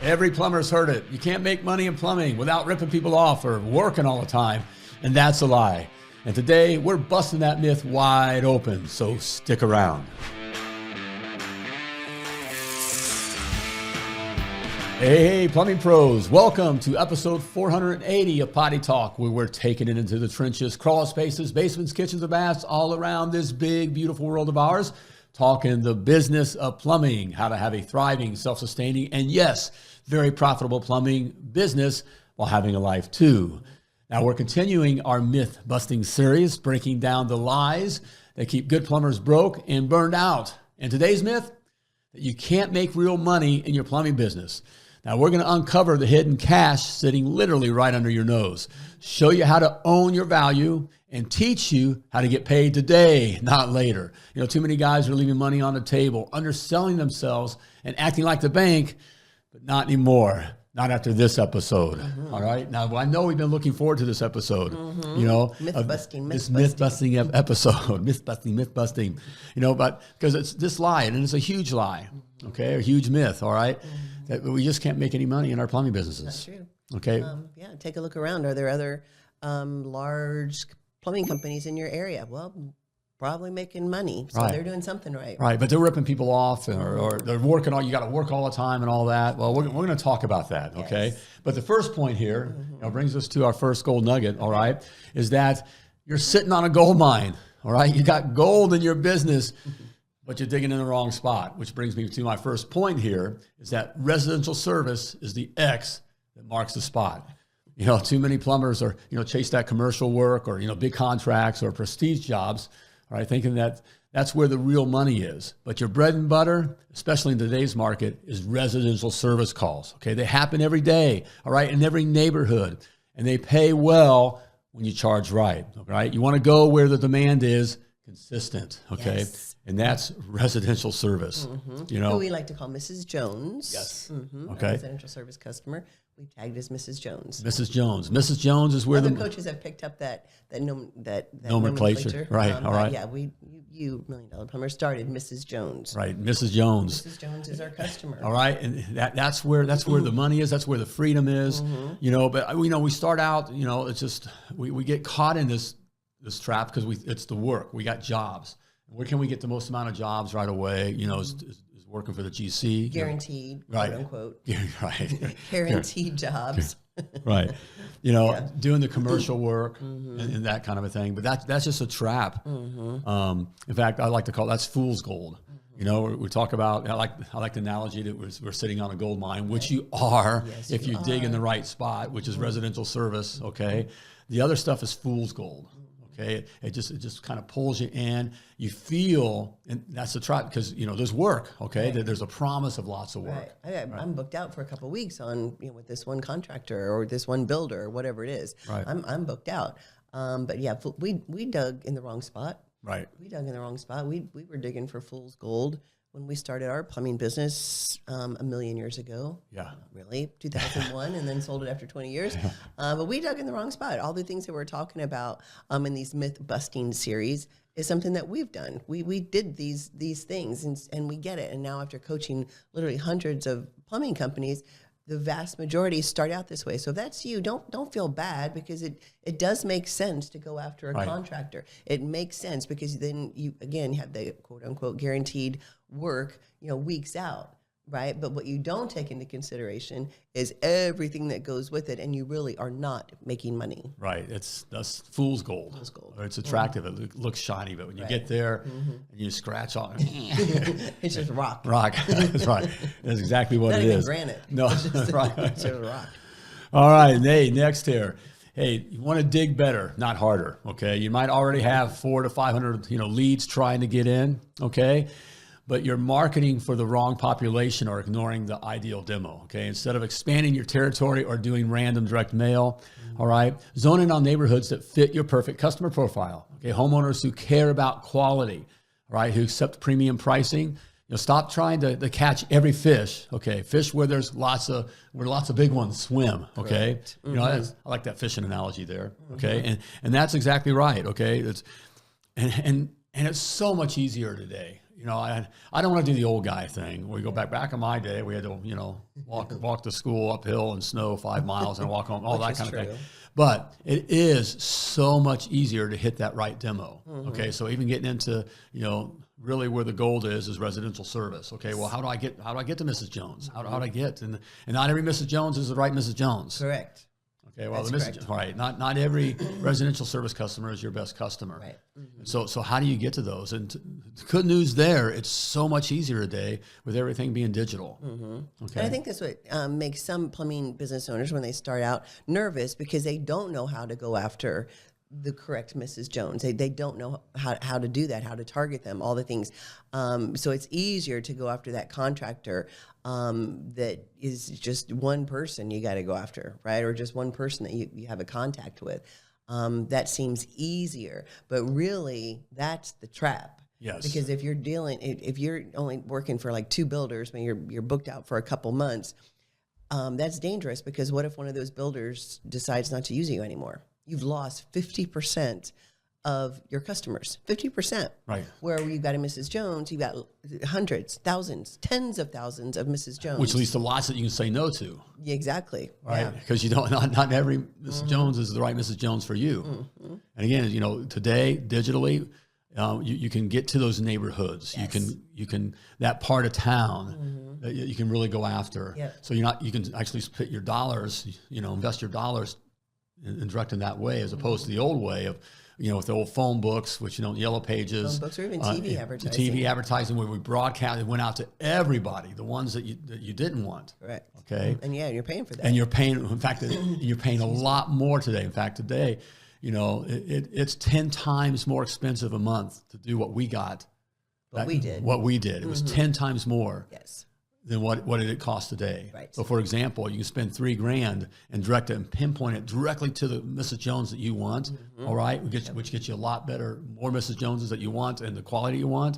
Every plumber's heard it. You can't make money in plumbing without ripping people off or working all the time. And that's a lie. And today, we're busting that myth wide open, so stick around. Hey, plumbing pros, welcome to episode 480 of Potty Talk, where we're taking it into the trenches, crawl spaces, basements, kitchens, and baths, all around this big, beautiful world of ours, talking the business of plumbing, how to have a thriving, self-sustaining, and yes, very profitable plumbing business while having a life too. Now we're continuing our myth-busting series, breaking down the lies that keep good plumbers broke and burned out. And today's myth, that you can't make real money in your plumbing business. Now we're going to uncover the hidden cash sitting literally right under your nose, show you how to own your value, and teach you how to get paid today, not later. You know, too many guys are leaving money on the table, underselling themselves and acting like the bank, but not anymore. Not after this episode. Mm-hmm. All right. Now, I know we've been looking forward to this episode, you know, this myth-busting episode, myth-busting, you know, but because it's this lie, and it's a huge lie, okay, a huge myth, all right, that we just can't make any money in our plumbing businesses. That's true. Okay. Yeah, take a look around. Are there other large plumbing companies in your area? Well, probably making money, so they're doing something right. Right, but they're ripping people off, or they're working all. You got to work all the time and all that. Well, we're going to talk about that, okay? Yes. But the first point here, you know, brings us to our first gold nugget. All right, is that you're sitting on a gold mine. All right, you got gold in your business, but you're digging in the wrong spot. Which brings me to my first point here: is that residential service is the X that marks the spot. You know, too many plumbers are chase that commercial work or big contracts or prestige jobs. All right, thinking that that's where the real money is. But your bread and butter, especially in today's market, is residential service calls. Okay, they happen every day, all right, in every neighborhood. And they pay well when you charge right, all right? You want to go where the demand is consistent, okay? Yes. And that's residential service, you know. Who we like to call Mrs. Jones. Yes. Okay. Residential service customer. We tagged as Mrs. Jones. Mrs. Jones. Mrs. Jones is where other coaches have picked up that nomenclature. Right. All right. Yeah, you $1 Million Plumber started Mrs. Jones. Right. Mrs. Jones. Mrs. Jones is our customer. All right, and that's where the money is. That's where the freedom is. You know, but we start out. You know, it's just we get caught in this trap because it's the work. We got jobs. Where can we get the most amount of jobs right away? You know, is working for the GC. Guaranteed, right. quote unquote. Right. Guaranteed jobs. Right. You know, doing the commercial work and that kind of a thing. But that's just a trap. In fact, I like to call that's fool's gold. You know, we talk about, I like the analogy that we're sitting on a gold mine, which you are if you dig in the right spot, which is residential service, okay? The other stuff is fool's gold. Okay, it just kind of pulls you in. You feel, and that's the trap because there's work. Okay, there's a promise of lots of work. Right. I'm booked out for a couple of weeks on with this one contractor or this one builder or whatever it is. Right. I'm booked out. But yeah, we dug in the wrong spot. Right. We dug in the wrong spot. We were digging for fool's gold when we started our plumbing business a million years ago. Yeah. Really, 2001, and then sold it after 20 years. But we dug in the wrong spot. All the things that we're talking about in these myth-busting series is something that we've done. We did these things, and we get it. And now after coaching literally hundreds of plumbing companies, the vast majority start out this way. So if that's you, don't feel bad because it does make sense to go after a contractor. It makes sense because then you, again, have the quote-unquote guaranteed work, weeks out, right? But what you don't take into consideration is everything that goes with it, and you really are not making money. Right. That's fool's gold. Fool's gold. It's attractive. It looks shiny, but when you get there and you scratch on it, it's just rock. Rock. That's right. That's exactly what not it even is. Granite. No, it's right. It's just rock. All right. Hey, next here. Hey, you want to dig better, not harder. Okay. You might already have 400 to 500, leads trying to get in. Okay. But you're marketing for the wrong population or ignoring the ideal demo, okay? Instead of expanding your territory or doing random direct mail, all right? Zone in on neighborhoods that fit your perfect customer profile, okay? Homeowners who care about quality, right? Who accept premium pricing. Stop trying to catch every fish, okay? Fish where there's lots of big ones swim, okay? I like that fishing analogy there, okay? And that's exactly right, okay? And it's so much easier today. I don't want to do the old guy thing. We go back in my day, we had to, walk to school uphill in snow 5 miles and walk home, all that kind of thing. But it is so much easier to hit that right demo. Okay, so even getting into, really where the gold is residential service. Okay, well, how do I get to Mrs. Jones? How do I get? And not every Mrs. Jones is the right Mrs. Jones. Correct. Okay, well, right. Not every residential service customer is your best customer. Right. So how do you get to those? And the good news there, it's so much easier today with everything being digital. Okay. And I think that's what makes some plumbing business owners, when they start out, nervous, because they don't know how to go after the correct Mrs. Jones. They don't know how to do that, how to target them, all the things. So it's easier to go after that contractor that is just one person you got to go after, right? Or just one person that you have a contact with. That seems easier, but really that's the trap. Yes. Because if you're only working for like 2 builders, I mean, you're booked out for a couple months, that's dangerous, because what if one of those builders decides not to use you anymore? You've lost 50% of your customers, 50%. Right. Where you've got a Mrs. Jones, you've got hundreds, thousands, tens of thousands of Mrs. Jones. Which leads to lots that you can say no to. Yeah, exactly. Right. Because not every Mrs. Jones is the right Mrs. Jones for you. And again, today, digitally, you can get to those neighborhoods. Yes. You can that part of town that you can really go after. Yep. So you can actually put your dollars, invest your dollars and direct in that way, as opposed to the old way of, with the old phone books, which, yellow pages. Phone books, or even TV advertising. TV advertising, where we broadcast, it went out to everybody, the ones that you didn't want. Correct. Okay. And you're paying for that. And you're paying, in fact, you're paying a lot more today. In fact, today, it's 10 times more expensive a month to do what we got. What we did. It was 10 times more. Yes. Than what did it cost today? Right. So, for example, you can spend $3,000 and direct it and pinpoint it directly to the Mrs. Jones that you want. All right, which gets you a lot better, more Mrs. Joneses that you want and the quality you want.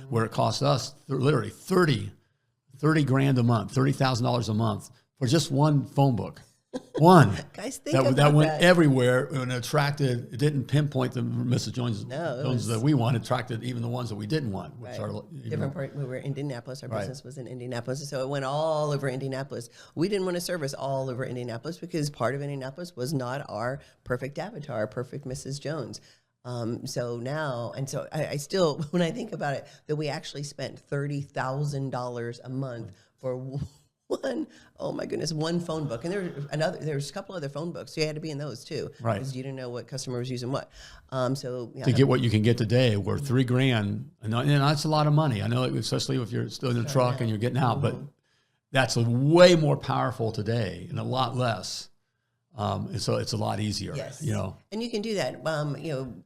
Where it costs us literally $30,000 a month, $30,000 a month for just one phone book. One. Guys, think about that went everywhere and attracted. It didn't pinpoint the Mrs. Jones that we want. It attracted even the ones that we didn't want, which are different part. We were in Indianapolis. Our business was in Indianapolis, so it went all over Indianapolis. We didn't want to service all over Indianapolis because part of Indianapolis was not our perfect avatar, perfect Mrs. Jones. So I still, when I think about it, that we actually spent $30,000 a month for one phone book. And there's a couple other phone books. So you had to be in those too. Right. Because you didn't know what customer was using what. To get what you can get today, worth $3,000, and that's a lot of money. I know, especially if you're still in the truck and you're getting out, but that's way more powerful today and a lot less. And so it's a lot easier. Yes. And you can do that.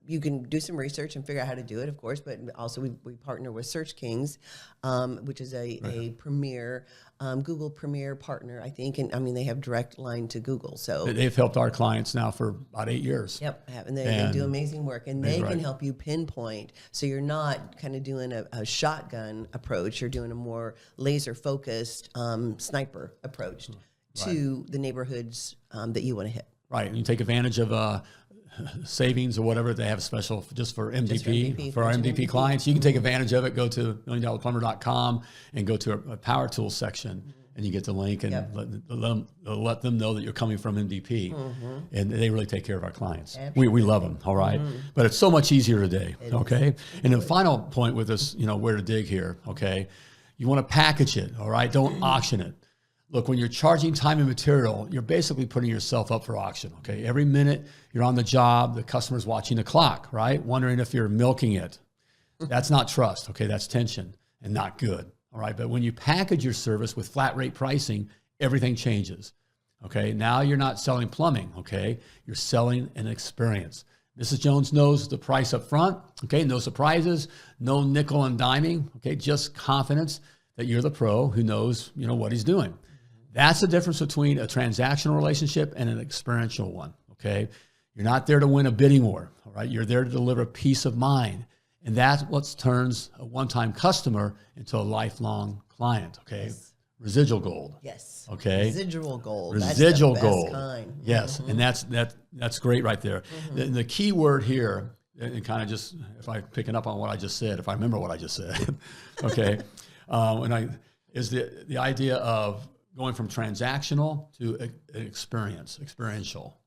You can do some research and figure out how to do it, of course, but also we partner with Search Kings, which is a premier, Google Premier partner, I think. And they have direct line to Google. So they've helped our clients now for about 8 years. Yep. And they do amazing work, and they can help you pinpoint. So you're not kind of doing a shotgun approach. You're doing a more laser focused sniper approach to the neighborhoods that you want to hit. Right. And you take advantage of savings or whatever they have special just for MDP. For our MDP clients, you can take advantage of it. Go to milliondollarplumber.com and go to a power tools section, and you get the link and let them know that you're coming from MDP. And they really take care of our clients. We love them. All right. But it's so much easier today. Okay. And the final point with this, where to dig here. Okay. You want to package it. All right. Don't auction it. Look, when you're charging time and material, you're basically putting yourself up for auction, okay? Every minute you're on the job, the customer's watching the clock, right? Wondering if you're milking it. That's not trust, okay? That's tension and not good, all right? But when you package your service with flat rate pricing, everything changes, okay? Now you're not selling plumbing, okay? You're selling an experience. Mrs. Jones knows the price up front, okay? No surprises, no nickel and diming, okay? Just confidence that you're the pro who knows, what he's doing. That's the difference between a transactional relationship and an experiential one, okay? You're not there to win a bidding war, all right? You're there to deliver peace of mind. And that's what turns a one-time customer into a lifelong client, okay? Yes. Residual gold. Yes. Okay. Residual gold. Residual that's the gold. best kind. Yes, and that's great right there. The key word here and kind of just, if I'm picking up on what I just said, if I remember what I just said, okay, is the idea of going from transactional to experiential,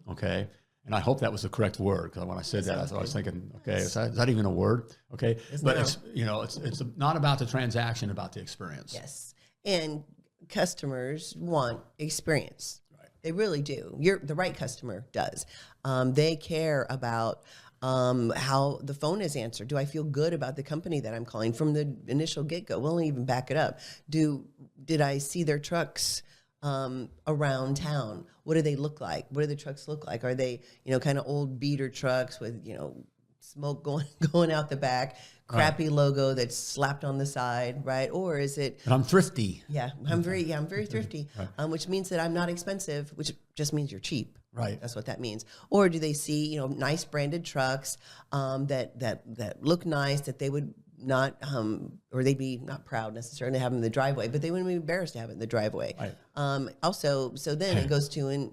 okay? And I hope that was the correct word, because when I said that, I was thinking, okay, is that even a word? Okay, but it's not about the transaction, about the experience. Yes, and customers want experience. Right. They really do. The right customer does. They care about how the phone is answered. Do I feel good about the company that I'm calling from the initial get-go? We'll even back it up. Did I see their trucks around town? What do they look like? What do the trucks look like? Are they, kind of old beater trucks with, smoke going out the back, crappy logo that's slapped on the side, right? Or is it? And I'm thrifty. Yeah, I'm very thrifty, Right. Which means that I'm not expensive, which just means you're cheap. Right. That's what that means. Or do they see, nice branded trucks that look nice, that they would not, or they'd be not proud necessarily to have in the driveway, but they wouldn't be embarrassed to have it in the driveway. Right. Also, so then it goes to,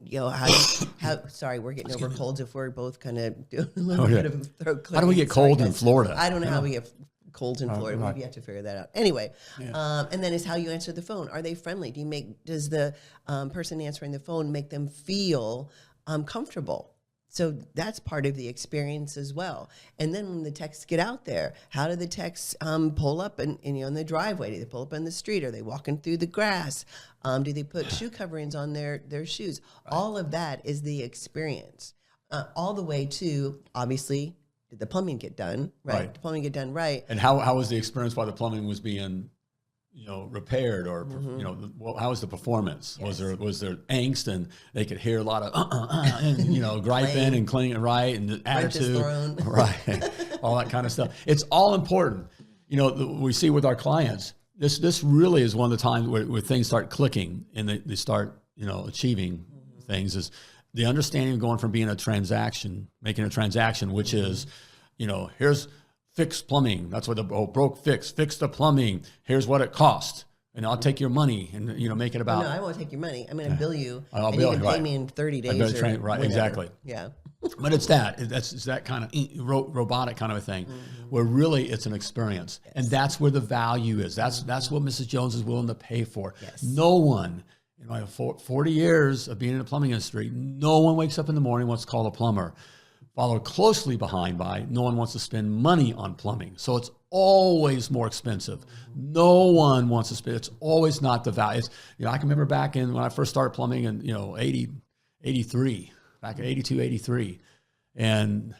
sorry, we're getting over colds if we're both kind of doing a little bit of throat clearing. How do we get cold in Florida? I don't know how we get colds in Florida. Right. Maybe you have to figure that out. Anyway, and then is how you answer the phone. Are they friendly? Does the person answering the phone make them feel comfortable? So that's part of the experience as well. And then when the texts get out there, how do the texts pull up in the driveway? Do they pull up in the street? Are they walking through the grass? Do they put shoe coverings on their shoes? Right. All of that is the experience. All the way to, obviously, did the plumbing get done? Right. Did the plumbing get done right? And how was the experience while the plumbing was being repaired, or how was the performance? Yes. Was there angst, and they could hear a lot of and griping and cleaning it right, and the attitude, right, all that kind of stuff. It's all important. We see with our clients, this really is one of the times where things start clicking and they start achieving things. Is the understanding of going from being making a transaction, which is here's fix plumbing. That's what fix the plumbing. Here's what it costs. And I'll take your money and make it about. No, I won't take your money. I'm going to bill you. I'll bill you. Pay me in 30 days. Right, whatever. Exactly. Yeah. But it's that kind of robotic kind of a thing, where really it's an experience, and that's where the value is. That's what Mrs. Jones is willing to pay for. Yes. No one, in my 40 years of being in the plumbing industry, no one wakes up in the morning wants to call a plumber. Followed closely behind by, no one wants to spend money on plumbing. So it's always more expensive. No one wants to spend, it's always not the value. I can remember back when I first started plumbing in, 83, back in 82, 83. And,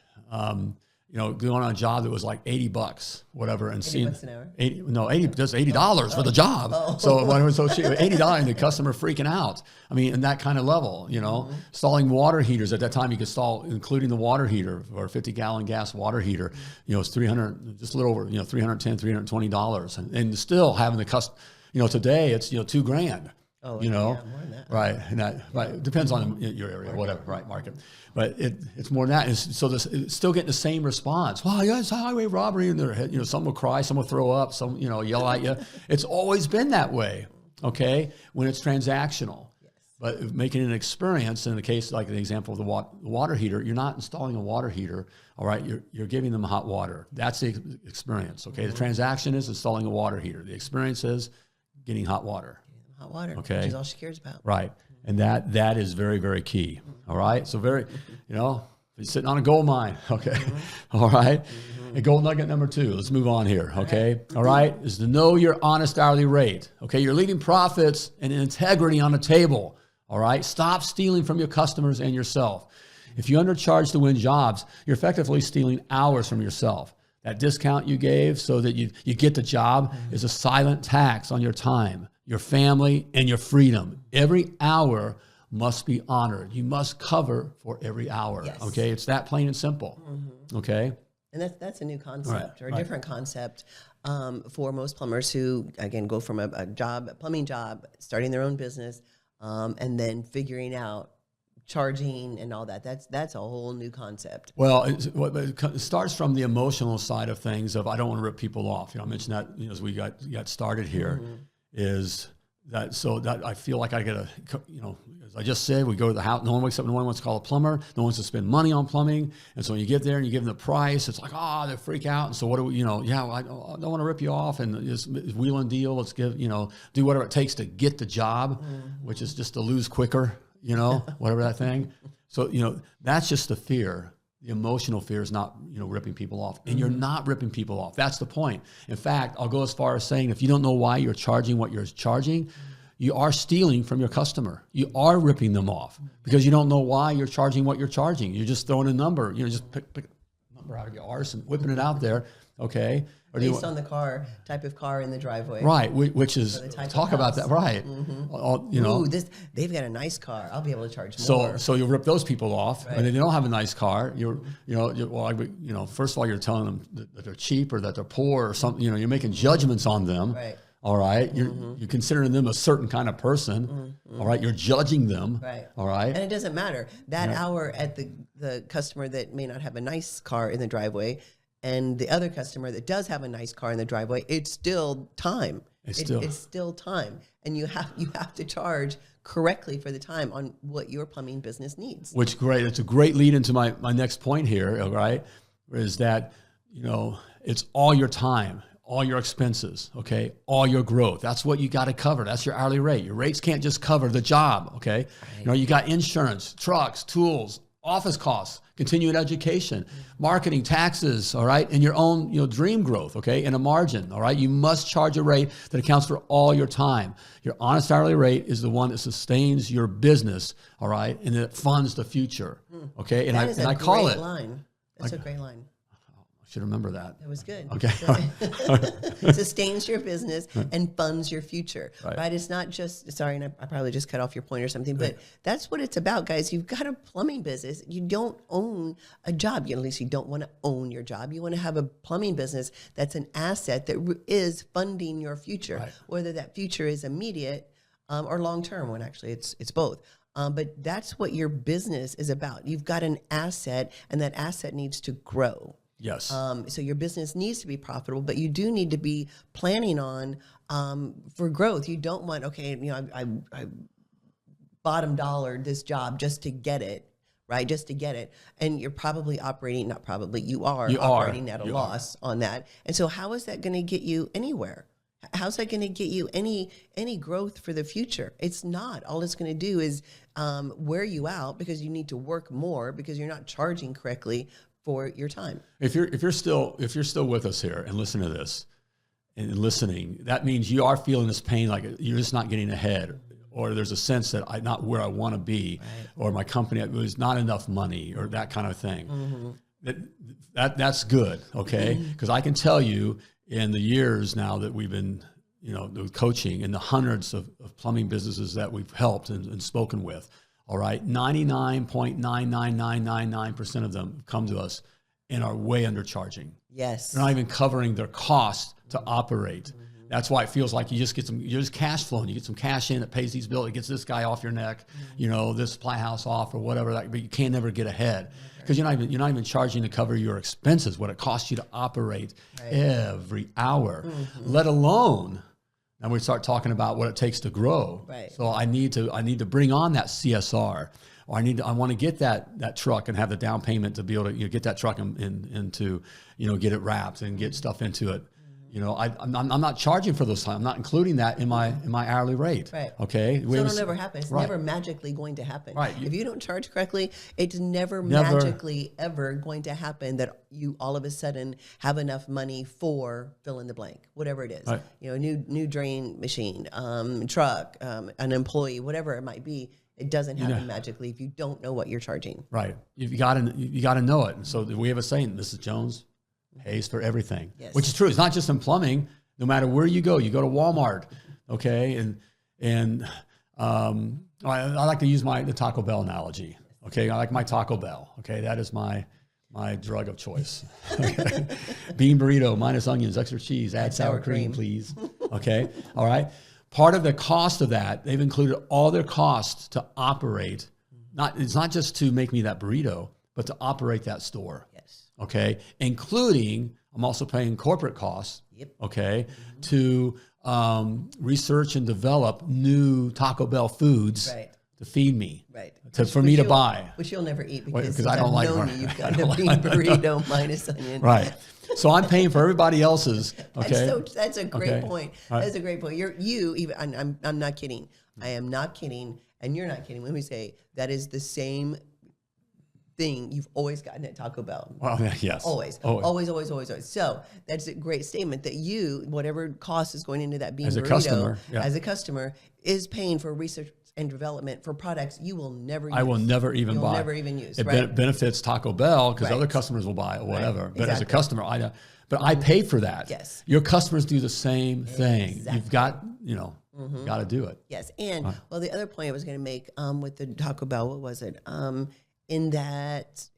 going on a job that was like $80, whatever, and seeing $80 an hour? $80 for the job. Oh. So when it was so cheap, $80, and the customer freaking out. I mean, in that kind of level, installing water heaters. At that time, you could install, including the water heater, or a 50-gallon gas water heater. It's $300, just a little over, $310, $320, and still having the today it's $2,000. Oh, yeah, more than that. Right, and that right, depends on your area, whatever, right, market. But it's more than that. It's still getting the same response. Wow, it's highway robbery, and they're, some will cry, some will throw up, some yell at you. It's always been that way, okay? When it's transactional, yes. But making an experience, in the case like the example of the water heater, you're not installing a water heater, all right? You're giving them hot water. That's the experience, okay? The transaction is installing a water heater. The experience is getting hot water. Hot water, okay, which is all she cares about. Right, and that is very, very key. All right, so you're sitting on a gold mine. Okay, all right. And gold nugget number 2. Let's move on here. Okay, all right, is to know your honest hourly rate. Okay, you're leaving profits and integrity on the table. All right, stop stealing from your customers and yourself. If you undercharge to win jobs, you're effectively stealing hours from yourself. That discount you gave so that you get the job is a silent tax on your time, your family, and your freedom. Every hour must be honored. You must cover for every hour. Yes. Okay, it's that plain and simple. Okay, and that's a new concept, or a different concept for most plumbers who, again, go from a plumbing job, starting their own business, and then figuring out charging and all that. That's a whole new concept. Well, it starts from the emotional side of things. I don't want to rip people off. I mentioned that as we got started here. Is that I feel like I got to, as I just said, we go to the house. No one wakes up in the morning, wants to call a plumber. No one wants to spend money on plumbing. And so when you get there and you give them the price, it's like, they freak out. And so what do we, I don't want to rip you off and just wheel and deal. Let's do whatever it takes to get the job, which is just to lose quicker, whatever that thing. So, that's just the fear. The emotional fear is not, ripping people off. And you're not ripping people off. That's the point. In fact, I'll go as far as saying, if you don't know why you're charging what you're charging, you are stealing from your customer. You are ripping them off because you don't know why you're charging what you're charging. You're just throwing a number, just pick a number out of your arse and whipping it out there. Okay. Or based on the type of car in the driveway. Right, which is, talk about that, right. Ooh, they've got a nice car. I'll be able to charge more. So you rip those people off, right. And if they don't have a nice car, first of all, you're telling them that they're cheap or that they're poor or something, you're making judgments on them. Right. All right. You're considering them a certain kind of person. All right. You're judging them. Right. All right. And it doesn't matter. That hour at the customer that may not have a nice car in the driveway and the other customer that does have a nice car in the driveway, it's still time. It's still time. And you have to charge correctly for the time on what your plumbing business needs. Which great. It's a great lead into my next point here. All right. Is that, it's all your time, all your expenses, okay, all your growth. That's what you got to cover. That's your hourly rate. Your rates can't just cover the job, okay? Right. You got insurance, trucks, tools, office costs, continuing education, marketing, taxes, all right, and your own, dream growth, okay, and a margin, all right? You must charge a rate that accounts for all your time. Your honest hourly rate is the one that sustains your business, all right, and that funds the future, okay? And I call it. That's a great line. Should remember that. That was good. Okay. Sustains your business and funds your future, right? It's not just, sorry, and I probably just cut off your point or something, but that's what it's about, guys. You've got a plumbing business. You don't own a job. At least you don't want to own your job. You want to have a plumbing business that's an asset that is funding your future, whether that future is immediate or long-term, when actually it's both. But that's what your business is about. You've got an asset, and that asset needs to grow. Yes. So your business needs to be profitable, but you do need to be planning on for growth. You don't want, I bottom dollar this job just to get it, right? Just to get it. And you're probably operating, not probably, you are operating at a loss on that. And so how is that going to get you anywhere? How's that going to get you any growth for the future? It's not. All it's going to do is wear you out because you need to work more because you're not charging correctly for your time. If you're still with us here and listen to this and listening, that means you are feeling this pain, like you're just not getting ahead, or there's a sense that I'm not where I want to be, or my company was not enough money, or that kind of thing. That's good, okay? Because I can tell you, in the years now that we've been, coaching, and the hundreds of plumbing businesses that we've helped and spoken with. All right, 99.99999% of them come to us and are way undercharging. Yes. They're not even covering their cost to operate. That's why it feels like you're just cash flowing. You get some cash in, it pays these bills, it gets this guy off your neck, this supply house off or whatever, but you can't never get ahead because you're not even charging to cover your expenses, what it costs you to operate every hour, let alone. And we start talking about what it takes to grow. Right. So I need to bring on that CSR, or I want to get that truck and have the down payment to be able to get that truck into get it wrapped and get stuff into it. I'm not charging for those time. I'm not including that in my hourly rate. Right. Okay. So it'll never happen. It's never magically going to happen. Right. If you don't charge correctly, it's never magically ever going to happen that you all of a sudden have enough money for fill in the blank, whatever it is. Right. New drain machine, truck, an employee, whatever it might be. It doesn't happen magically if you don't know what you're charging. Right. You got to know it. And so we have a saying, Mrs. Jones pays for everything, which is true. It's not just in plumbing. No matter where you go to Walmart, okay, and I like to use the Taco Bell analogy. Okay, I like my Taco Bell. Okay, that is my drug of choice. Okay? Bean burrito minus onions, extra cheese, add sour cream, please. Okay, all right. Part of the cost of that, they've included all their costs to operate. It's not just to make me that burrito, but to operate that store. Okay, including I'm also paying corporate costs. Okay, to research and develop new Taco Bell foods Right. to feed me, Right. for me to buy. Which you'll never eat because I don't like you've got a bean burrito minus onion. Right. So I'm paying for everybody else's. Okay. That's a great point. Right. That's a great point. I'm not kidding. I am not kidding, and you're not kidding when we say that is the same thing you've always gotten at Taco Bell. Well, yes. Always. So that's a great statement that whatever cost is going into that bean burrito as a customer is paying for research and development for products you will never use. I will never even buy. You'll never even use. It right? benefits Taco Bell because Right. other customers will buy it or whatever. Right. But as a Exactly. customer, I pay for that. Yes. Your customers do the same thing. Exactly. You've got, got to do it. Yes, and the other point I was going to make with the Taco Bell, what was it? In that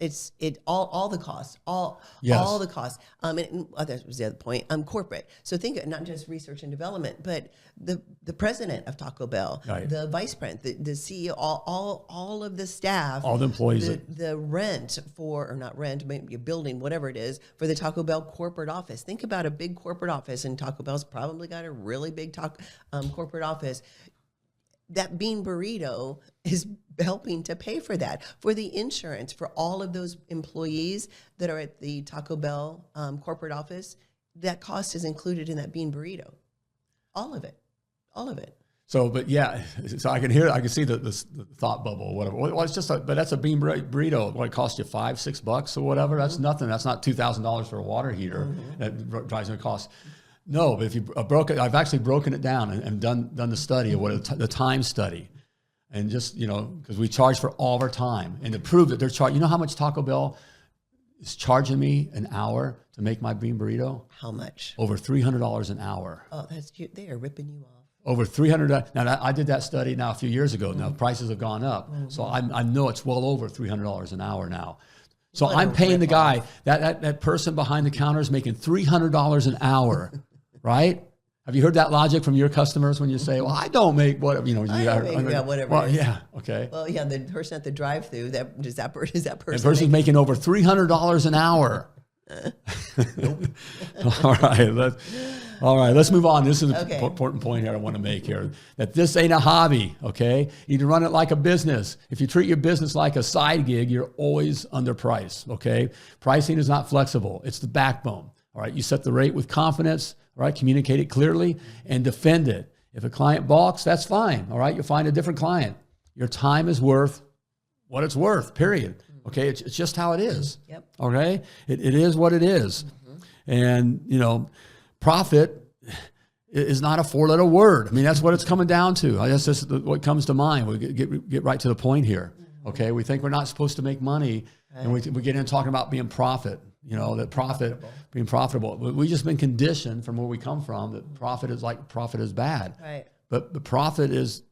all the costs, all the costs. That was the other point. Corporate. So think of not just research and development, but the president of Taco Bell, Right. the vice president, the CEO, all of the staff, All the employees. the rent or not rent, maybe a building, whatever it is, for the Taco Bell corporate office. Think about a big corporate office, and Taco Bell's probably got a really big corporate office. That bean burrito is helping to pay for that, for the insurance, for all of those employees that are at the Taco Bell corporate office. That cost is included in that bean burrito. All of it. So, but yeah, so I can see the thought bubble or whatever. Well, it's just, but that's a bean burrito. What, it costs you $5-6 or whatever? That's nothing. That's not $2,000 for a water heater that drives the cost. No, but if you I've actually broken it down and done the study of the time study, and just because we charge for all of our time, and to prove that they're charging. You know how much Taco Bell is charging me an hour to make my bean burrito? How much? Over $300 an hour. Oh, that's cute. They are ripping you off. Over $300. Now I did that study a few years ago. Now prices have gone up, so I know it's well over $300 an hour now. So I'm paying the guy that person behind the counter is making $300 an hour. Right? Have you heard that logic from your customers when you say, "Well, I don't make whatever whatever." Well, yeah, okay. Well, yeah, the person at the drive-through that person. That person's making over $300 an hour. All right. Let's move on. This is an important point here I want to make here. That this ain't a hobby. Okay, you need to run it like a business. If you treat your business like a side gig, you're always underpriced. Okay, pricing is not flexible. It's the backbone. All right, you set the rate with confidence. All right, communicate it clearly and defend it. If a client balks, that's fine. All right, you'll find a different client. Your time is worth what it's worth, period. Okay, it's just how it is. Yep. Okay, it is what it is. And, profit is not a four-letter word. I mean, that's what it's coming down to. That's just what comes to mind. We get right to the point here. Okay, we think we're not supposed to make money, and we get in talking about being profit. Being profitable. We've just been conditioned from where we come from that profit is bad. Right. But the profit is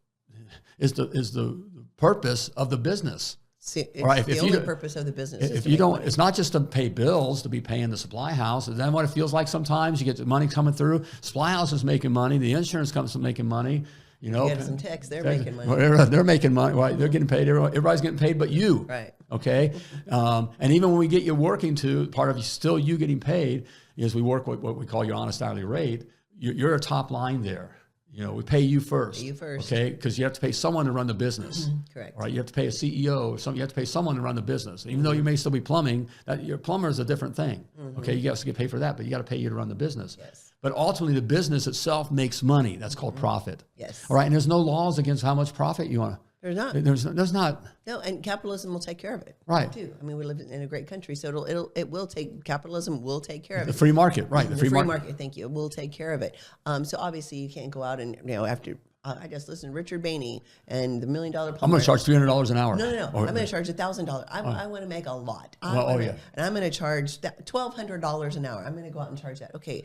the purpose of the business. See, it's the only purpose of the business. If you don't, it's not just to pay bills, to be paying the supply house. Is that what it feels like sometimes? You get the money coming through. Supply house is making money. The insurance company's making money. You get some techs, they're making money. They're making money. Right? They're getting paid. Everybody's getting paid but you. Right. Okay? And even when we get you working part of still you getting paid is we work with what we call your honest hourly rate. You're a top line there. We pay you first. Okay? Because you have to pay someone to run the business. Correct. Right? You have to pay a CEO. You have to pay someone to run the business. Even though you may still be plumbing, your plumber is a different thing. Okay? You got to get paid for that, but you got to pay you to run the business. Yes. But ultimately, the business itself makes money. That's called profit. Yes. All right, and there's no laws against how much profit you want. There's not. There's not. No, and capitalism will take care of it. Right. Too. I mean, we live in a great country, so capitalism will take care of it. The free market, right? The free market. Thank you. We'll take care of it. So obviously, you can't go out and after. I just listened to Richard Bainey and the $1 Million Plumber. I'm going to charge $300 an hour. No. I'm going to charge $1,000. I want to make a lot. And I'm going to charge $1,200 an hour. I'm going to go out and charge that. Okay.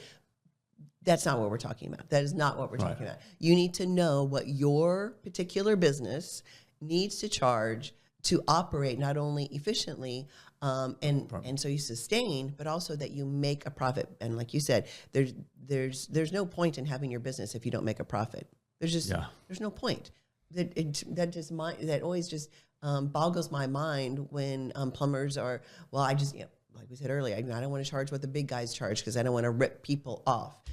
That's not what we're talking about. That is not what we're talking about. You need to know what your particular business needs to charge to operate not only efficiently and so you sustain, but also that you make a profit. And like you said, there's no point in having your business if you don't make a profit. There's no point. That always just boggles my mind when plumbers are, well, I just, like we said earlier, I don't want to charge what the big guys charge because I don't want to rip people off.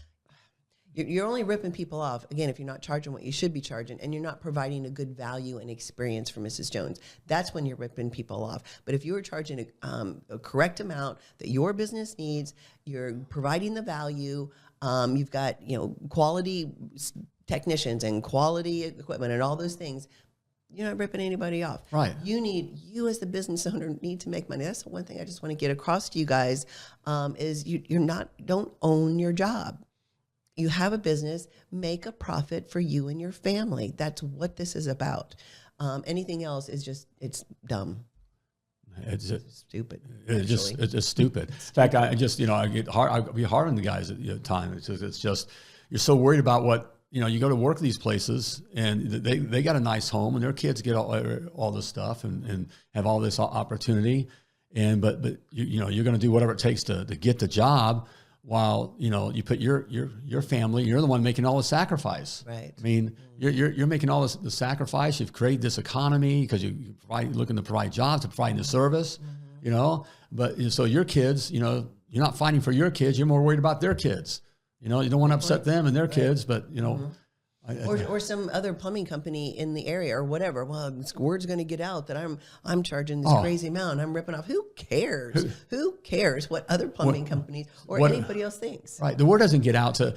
You're only ripping people off, again, if you're not charging what you should be charging and you're not providing a good value and experience for Mrs. Jones. That's when you're ripping people off. But if you are charging a correct amount that your business needs, you're providing the value, you've got, quality technicians and quality equipment and all those things, you're not ripping anybody off. Right. You as the business owner need to make money. That's the one thing I just want to get across to you guys, is don't own your job. You have a business, make a profit for you and your family. That's what this is about. Anything else is it's dumb. It's stupid. It's stupid. In fact, I be hard on the guys at times. It's just, you're so worried about what, you go to work at these places and they got a nice home and their kids get all this stuff and have all this opportunity. But you're going to do whatever it takes to get the job, while, you put your family, you're the one making all the sacrifice. Right. I mean, you're making all the sacrifice. You've created this economy because you're looking to provide jobs, to provide the service, but so your kids, you're not fighting for your kids. You're more worried about their kids. You don't want to upset them and their kids, but or some other plumbing company in the area or whatever. Well, word's going to get out that I'm charging this crazy amount. I'm ripping off. Who cares? Who cares what other plumbing companies or anybody else thinks? Right. The word doesn't get out to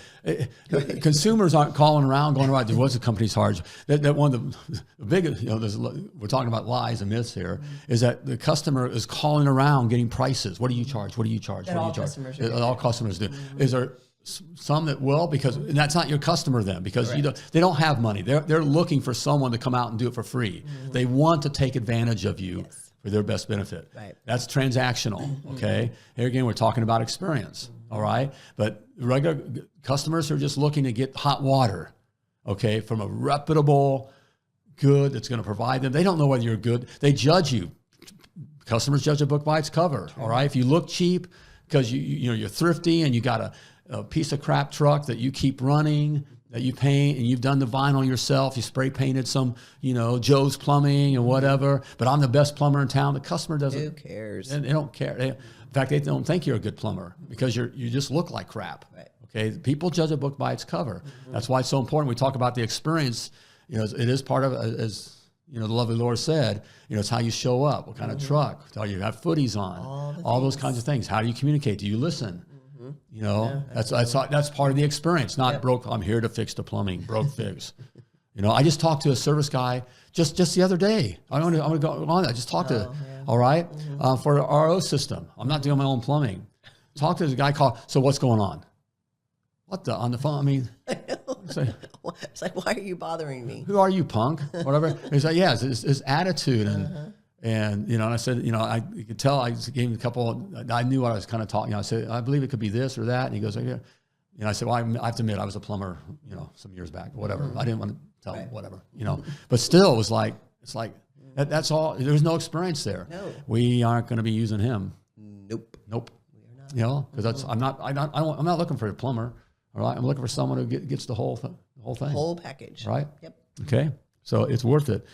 consumers aren't calling around going, right, what's the company's charge? That one of the biggest, we're talking about lies and myths here, is that the customer is calling around getting prices. What do you charge? What do you charge? That what all do you customers charge? are All customers do. Is there some that will, because and that's not your customer then, because they don't have money. They're looking for someone to come out and do it for free. They want to take advantage of you for their best benefit. Right. That's transactional. Okay. Here again, we're talking about experience. All right. But regular customers are just looking to get hot water. Okay, from a reputable good that's going to provide them. They don't know whether you're good. They judge you. Customers judge a book by its cover. All right. If you look cheap because you're thrifty and you got a piece of crap truck that you keep running, that you paint, and you've done the vinyl yourself, you spray painted some, Joe's Plumbing and whatever, but I'm the best plumber in town. The customer doesn't. Who cares? They don't care. In fact, they don't think you're a good plumber because you just look like crap. Right. Okay. People judge a book by its cover. That's why it's so important. We talk about the experience. It is part of, as the lovely Lord said, it's how you show up, what kind of truck, how you have footies on, all those kinds of things. How do you communicate? Do you listen? That's part of the experience. Not broke. I'm here to fix the plumbing. Broke fix. I just talked to a service guy just the other day. I'm gonna go on. I just talked to. All right, for our RO system. I'm not doing my own plumbing. Talked to the guy called. So what's going on? On the phone? I mean, it's like, why are you bothering me? Who are you, punk? Whatever. He's like, yeah, it's his attitude and I said, I could tell. I gave him a couple. I knew what I was kind of talking. I said, I believe it could be this or that. And he goes, yeah. I said, well, I have to admit, I was a plumber, some years back, whatever. I didn't want to tell him whatever, But still, it was like, it's like that's all. There's no experience there. No. We aren't going to be using him. Nope. We are not. Because I'm not looking for a plumber. All right, I'm looking for someone who gets the whole thing. Whole package. Right. Yep. Okay. So it's worth it.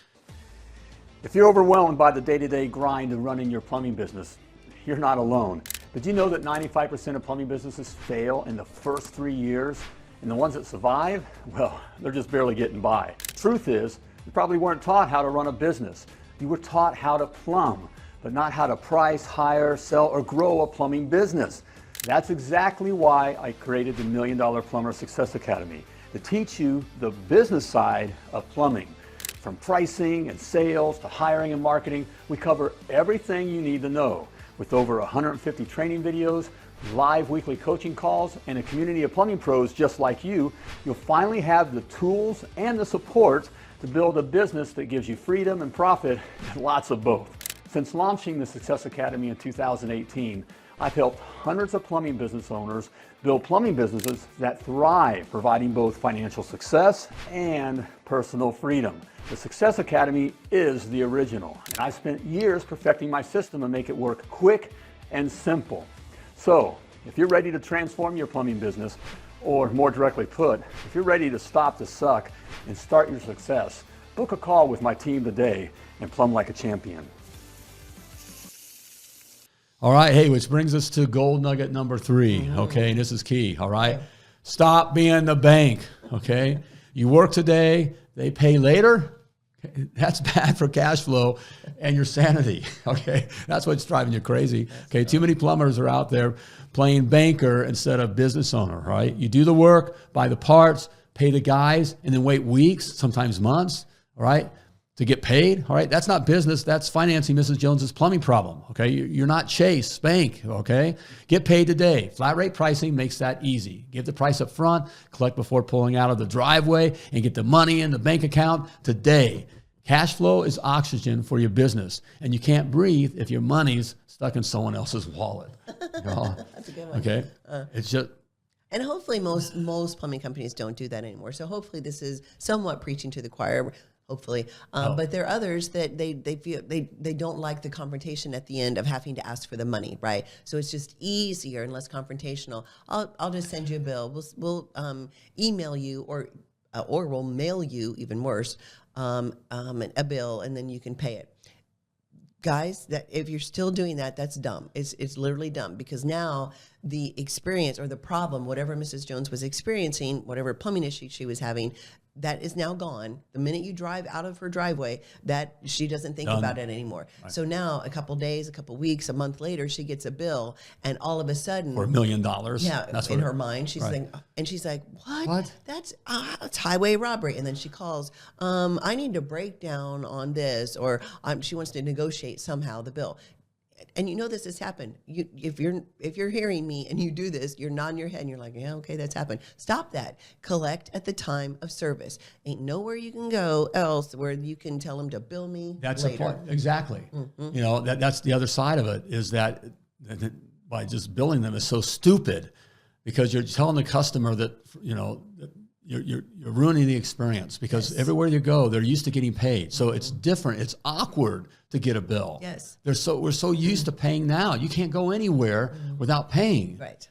If you're overwhelmed by the day-to-day grind of running your plumbing business, you're not alone. Did you know that 95% of plumbing businesses fail in the first 3 years? And the ones that survive, well, they're just barely getting by. Truth is, you probably weren't taught how to run a business. You were taught how to plumb, but not how to price, hire, sell, or grow a plumbing business. That's exactly why I created the $1 Million Plumber Success Academy, to teach you the business side of plumbing. From pricing and sales to hiring and marketing, we cover everything you need to know. With over 150 training videos, live weekly coaching calls, and a community of plumbing pros just like you, you'll finally have the tools and the support to build a business that gives you freedom and profit, and lots of both. Since launching the Success Academy in 2018, I've helped hundreds of plumbing business owners build plumbing businesses that thrive, providing both financial success and personal freedom. The Success Academy is the original, and I spent years perfecting my system to make it work quick and simple. So, if you're ready to transform your plumbing business, or more directly put, if you're ready to stop the suck and start your success, book a call with my team today and plumb like a champion. All right, hey, which brings us to gold nugget number 3, okay, and this is key, all right? Stop being the bank, okay? You work today, they pay later. That's bad for cash flow and your sanity, okay? That's what's driving you crazy. Okay, too many plumbers are out there playing banker instead of business owner, right? You do the work, buy the parts, pay the guys, and then wait weeks, sometimes months, all right, to get paid, all right? That's not business. That's financing Mrs. Jones's plumbing problem, okay? You're not Chase Bank, okay? Get paid today. Flat rate pricing makes that easy. Give the price up front, collect before pulling out of the driveway, and get the money in the bank account today. Cash flow is oxygen for your business, and you can't breathe if your money's stuck in someone else's wallet. You know? That's a good one. Okay? It's just... And hopefully most plumbing companies don't do that anymore. So hopefully this is somewhat preaching to the choir. Hopefully, but there are others that they feel they don't like the confrontation at the end of having to ask for the money, right? So it's just easier and less confrontational. I'll just send you a bill. We'll email you or we'll mail you, even worse, a bill, and then you can pay it. Guys, that if you're still doing that, that's dumb. It's literally dumb, because now the experience or the problem, whatever Mrs. Jones was experiencing, whatever plumbing issue she was having, that is now gone. The minute you drive out of her driveway, that she doesn't think about it anymore. Right. So now a couple days, a couple weeks, a month later, she gets a bill, and all of a sudden, for $1 million. Yeah, that's in her mind, she's thinking, and she's like, "What? That's it's highway robbery." And then she calls, "I need a breakdown on this," or she wants to negotiate somehow the bill. And you know this has happened. If you're hearing me and you do this, you're nodding your head and you're like, yeah, okay, that's happened. Stop that. Collect at the time of service. Ain't nowhere you can go else where you can tell them to bill me that's later. The point. Exactly. Mm-hmm. You know, that's the other side of it, is that by just billing them is so stupid, because you're telling the customer that, you know, you're ruining the experience, because everywhere you go, they're used to getting paid. So it's different. It's awkward to get a bill. Yes. We're so used to paying now. You can't go anywhere without paying. Right.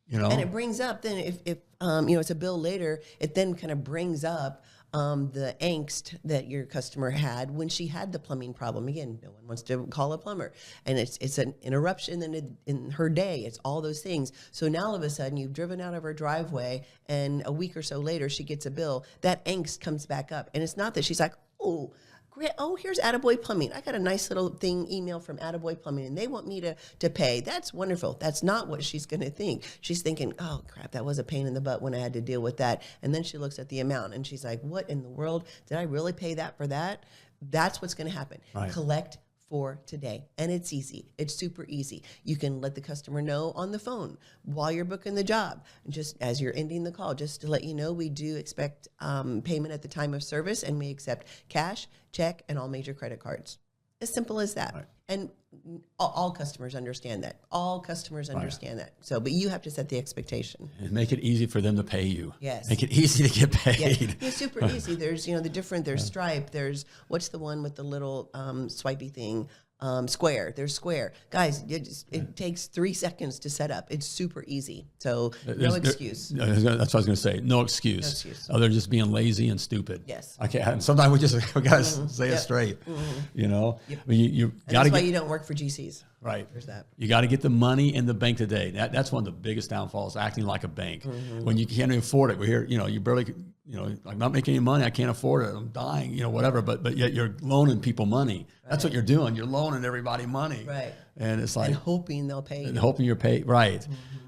You know. And it brings up then if you know, it's a bill later, it then kind of brings up the angst that your customer had when she had the plumbing problem. Again, no one wants to call a plumber, and it's an interruption in her day. It's all those things. So now all of a sudden you've driven out of her driveway, and a week or so later she gets a bill. That angst comes back up, and it's not that she's like, oh, great, oh, here's Attaboy Plumbing. I got a nice little email from Attaboy Plumbing, and they want me to pay. That's wonderful. That's not what she's going to think. She's thinking, oh, crap, that was a pain in the butt when I had to deal with that. And then she looks at the amount, and she's like, what in the world? Did I really pay that for that? That's what's going to happen. Right. Collect for today. And it's easy. It's super easy. You can let the customer know on the phone while you're booking the job, just as you're ending the call, just to let you know we do expect payment at the time of service, and we accept cash, check, and all major credit cards. As simple as that. Right. And all customers understand that. All customers understand that. So, but you have to set the expectation. And make it easy for them to pay you. Yes. Make it easy to get paid. Yes. It's super easy. There's, there's Stripe. There's, what's the one with the little swipey thing? Square. There's Square. Guys, it takes 3 seconds to set up. It's super easy. So no excuse. That's what I was going to say. No excuse. No excuse. Oh, they're just being lazy and stupid. Yes. Okay. And sometimes we got to say it straight. You know, yep. I mean, you that's why you don't work for GCs. Right. There's that. You got to get the money in the bank today. That's one of the biggest downfalls, acting like a bank. When you can't afford it. We're here, you barely, I'm not making any money. I can't afford it. I'm dying, whatever. But yet you're loaning people money. Right. That's what you're doing. You're loaning everybody money. Right. And it's like. And hoping they'll pay you. And hoping you're paid. Right.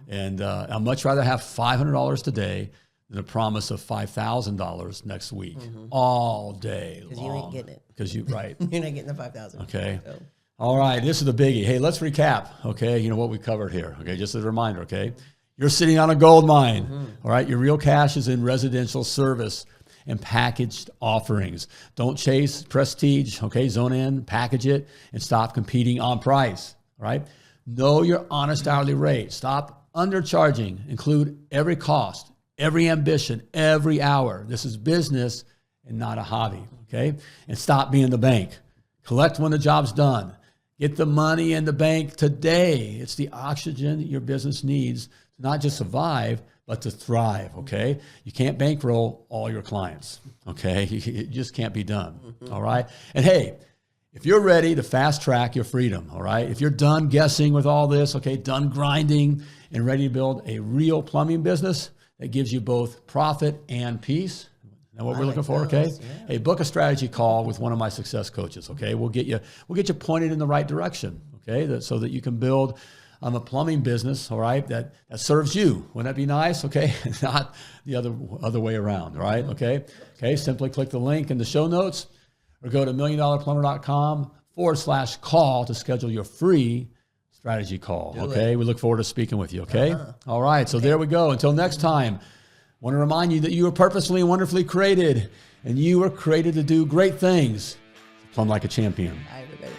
And I'd much rather have $500 today than a promise of $5,000 next week all day long. Because you ain't getting it. Because you're not getting the $5,000. Okay. So. All right, this is the biggie. Hey, let's recap, okay, what we covered here, okay, just as a reminder, okay? You're sitting on a gold mine, all right? Your real cash is in residential service and packaged offerings. Don't chase prestige, okay? Zone in, package it, and stop competing on price, all right? Know your honest hourly rate. Stop undercharging. Include every cost, every ambition, every hour. This is business and not a hobby, okay? And stop being the bank. Collect when the job's done. Get the money in the bank today. It's the oxygen your business needs to not just survive, but to thrive, okay? You can't bankroll all your clients, okay? It just can't be done, all right? And hey, if you're ready to fast track your freedom, all right? If you're done guessing with all this, okay, done grinding and ready to build a real plumbing business, that gives you both profit and peace. Now what we're looking for, those, okay? yeah. Hey, book a strategy call with one of my success coaches, okay? We'll get you pointed in the right direction, okay? So that you can build a plumbing business, all right, that serves you. Wouldn't that be nice, okay? Not the other way around, right? Okay? Okay, simply click the link in the show notes or go to milliondollarplumber.com/call to schedule your free strategy call, okay? We look forward to speaking with you, okay? All right, so there we go. Until next time. I want to remind you that you were purposefully and wonderfully created, and you were created to do great things. Plumb like a champion. Bye, everybody.